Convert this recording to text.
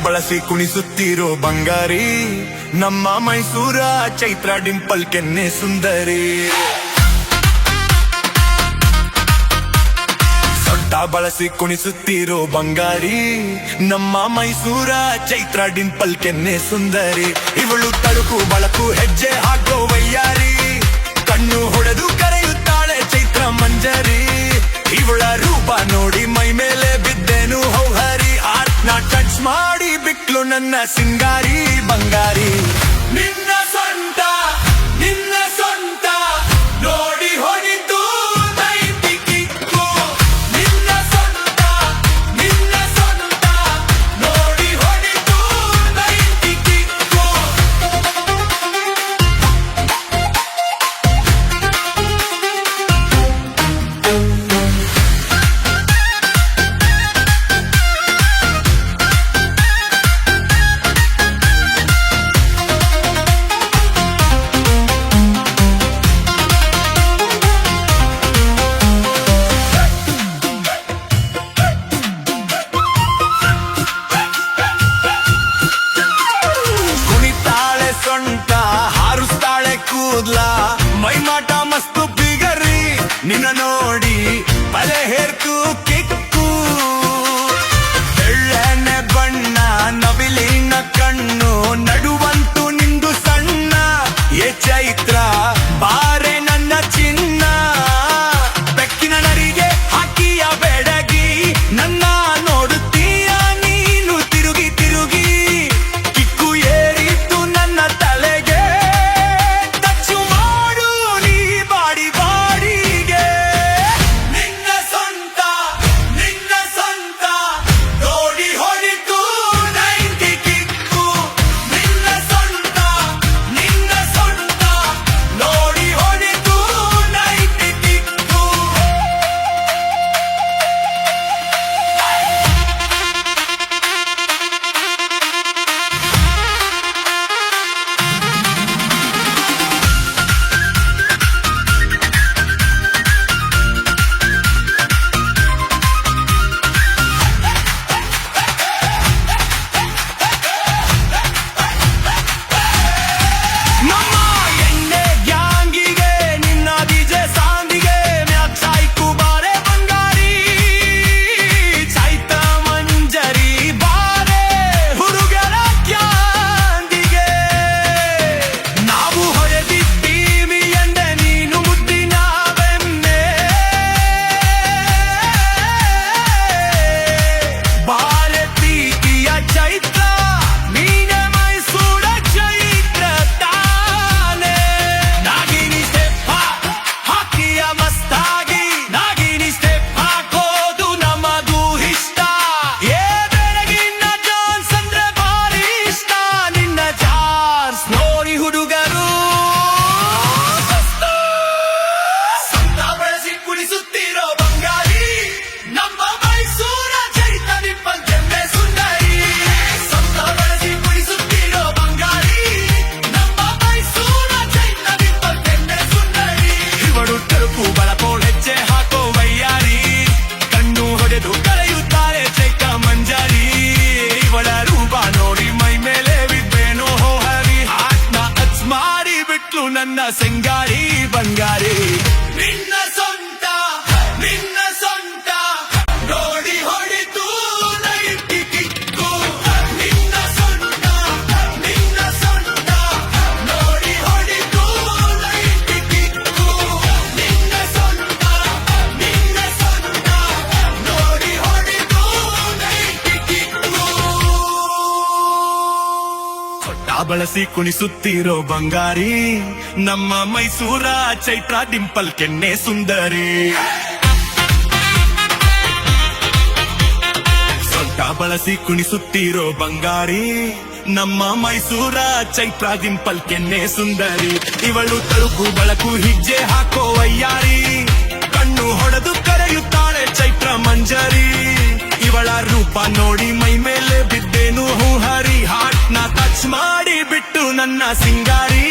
ಬಳಸಿ ಕುಣಿಸುತ್ತಿರೋ ಬಂಗಾರಿ, ನಮ್ಮ ಮೈಸೂರ ಚೈತ್ರ ಡಿಂಪಲ್ ಕೆನ್ನೆ ಸುಂದರಿ. ಸೊಂಟ ಬಳಸಿ ಕುಣಿಸುತ್ತಿರೋ ಬಂಗಾರಿ, ನಮ್ಮ ಮೈಸೂರ ಚೈತ್ರ ಡಿಂಪಲ್ ಕೆನ್ನೆ ಸುಂದರಿ. ಇವಳು ತಳುಕು ಬಳಕು ಹೆಜ್ಜೆ ಹಾಕೋ ವಯ್ಯಾರಿ, ಕಣ್ಣು ಹೊಡೆದು ಕರೆಯುತ್ತಾಳೆ ಚೈತ್ರ ಮಂಜರಿ. ಇವಳ ರೂಪ ನೋಡಿ ಮೈ ಮೇಲೆ ಬಿದ್ದೇನು ಹೌಹರಿ, ಆರ್ಟ್ನ ಟಚ್ ಮಾಡಿ ಬಿಟ್ಲು ನನ್ನ ಸಿಂಗಾರಿ ಬಂಗಾರಿ. ನಿನ್ನ ಸೊಂಟ ನಿನ್ನ ಸೊಂಟ ನೋಡಿ ಹೊಡಿತು ನೈಟಿ ಕಿಕ್ಕು, ನಿನ್ನ ಸೊಂಟ ನೋಡಿ ಹೊಡಿತು ನೈಟಿ ಕಿಕ್ಕು. ಸೊಂಟ ಹಾರುಸ್ತಾಳೆ ಕೂದ್ಲ, ಮೈಮಾಟ ಮಸ್ತು ಬಿಗರಿ, ನಿನ್ನ ನೋಡಿ ಬಲೆ ಹೇರ್ತು ಕಿಕ್ಕು. ಎಳ್ಳೆಣ್ಣೆ ಬಣ್ಣ ನವಿಲಿನ ಕಣ್ಣು, ನಡುವಂತು ನಿಂದು ಸಣ್ಣ. ಏ ಚೈತ್ರ ಬಾರೆ ನನ್ನ ಚಿನ್ನ, ಬೆಕ್ಕಿನ ನರಿಗೆ ಹಾಕಿಯ ಬೆಡಗಿ, ನನ್ನ ನೋಡುತ್ತೀಯ ನೀನು ತಿರುಗಿ ತಿರುಗಿ. ಕಿಕ್ಕು ಏರಿತು ನನ್ನ ತಲೆಗೆ, ಟಚ್ಚು ಮಾಡು ನೀ ಬಾಡಿ ಬಾಡಿಗೆ. ನಿನ್ನ ಸೊಂಟ ನೋಡಿ ಹೊಡಿತು ನೈಟಿ ಕಿಕ್ಕು, ನಿನ್ನ ಸೊಂಟ ನೋಡಿ ಹೊಡಿತು ನೈಟಿ ಕಿಕ್ಕು. ನಮ್ಮ ಎಣ್ಣೆ ಗ್ಯಾಂಗಿಗೆ ನಿನ್ನ ಡಿಜೆ ಸಾಂಗಿಗೆ ಮ್ಯಾಚ್ ಆಯ್ಕು ಬಾರೆ ಬಂಗಾರಿ. ಚೈತ್ರ ಮಂಜರಿ ಬಾರೆ ಹುಡುಗರ ಕ್ಯಾಂದಿಗೆ, ನಾವು ಹೊಡೆದಿದ್ದೀವಿ ಎಂದೆ ನೀನು ಮುದ್ದಿನ ಬೆನ್ನೆ. ಬಾರೆ ಪ್ರೀತಿಯ ಚೈತ್ರ ನೀನೆ ಮೈಸೂರ ಚೈತ್ರ ತಾನೆ. ನಾಗಿನಿ ಸ್ಟೆಪ್ ಹಾಕಿಯ ಮಸ್ತಾಗಿ, ನಾಗಿನಿ ಸ್ಟೆಪ್ ಹಾಕೋದು ನಮಗೂ ಇಷ್ಟ. ಏ ಬೆಳಗಿನ ಡಾನ್ಸ್ ಅಂದ್ರೆ ಭಾರಿ ಇಷ್ಟ, ನಿನ್ನ ಜಾರ್ಸ್ ನೋಡಿ ಹುಡುಗರು ಸೊಂಟ ಬಳಸಿ ಕುಣಿಸುತ್ತಿರೋ ಬಂಗಾರಿ, ನಮ್ಮ ಮೈಸೂರ ಚೈತ್ರ ಡಿಂಪಲ್ ಕೆನ್ನೆ ಸುಂದರಿ. ಸೊಂಟ ಬಳಸಿ ಕುಣಿಸುತ್ತಿರೋ ಬಂಗಾರಿ, ನಮ್ಮ ಮೈಸೂರ ಚೈತ್ರ ಡಿಂಪಲ್ ಕೆನ್ನೆ ಸುಂದರಿ. ಇವಳು ತಳುಕು ಬಳಕೋ ಹೆಜ್ಜೆ ಹಾಕೋ ವಯ್ಯಾರಿ, ಕಣ್ಣು ಹೊಡೆದು ಕರೆಯುತ್ತಾರೆ ಚೈತ್ರ ಮಂಜರಿ. ಇವಳ ರೂಪ ನೋಡಿ ಮೈ ಮೇಲೆ ಬಿದ್ದೇನೋ ಹರಿ, ಆಟ್ನ ಟಚ್ ಮಾಡಿ ಬಿಟ್ಲು ನನ್ನ ಸಿಂಗಾರಿ ಬಂಗಾರಿ. ನಿನ್ನ ಸೊಂಟ ನೋಡಿ ಹೊಡಿತು ನೈಟಿ ಕಿಕ್ಕು, ನಿನ್ನ ಸೊಂಟ ನೋಡಿ ಹೊಡಿತು ನೈಟಿ ಕಿಕ್ಕು, ನಿನ್ನ ಸೊಂಟ ನೋಡಿ ಹೊಡಿತು ನೈಟಿ ಕಿಕ್ಕು. ಸೊಂಟ ಬಳಸಿ ಕುಣಿಸುತ್ತಿರೋ ಬಂಗಾರಿ, ನಮ್ಮ ಮೈಸೂರ ಚೈತ್ರ ಡಿಂಪಲ್ ಕೆನ್ನೆ ಸುಂದರಿ. ಸೊಂಟ ಬಳಸಿ ಕುಣಿಸುತ್ತಿರೋ ಬಂಗಾರಿ, ನಮ್ಮ ಮೈಸೂರ ಚೈತ್ರ ಡಿಂಪಲ್ ಕೆನ್ನೆ ಸುಂದರಿ. ಇವಳು ತಳುಕು ಬಳಕು ಹೆಜ್ಜೆ ಹಾಕೋ ವಯ್ಯಾರಿ, ಕಣ್ಣು ಹೊಡೆದು ಕರೆಯುತ್ತಾಳೆ ಚೈತ್ರ ಮಂಜರಿ. ಇವಳ ರೂಪ ನೋಡಿ ಮೈ ಮೇಲೆ ಬಿದ್ದೇನು ಹರಿ, ಹಾಟ್ನ ಟಚ್ ಮಾಡಿ ಬಿಟ್ಟು ನನ್ನ ಸಿಂಗಾರಿ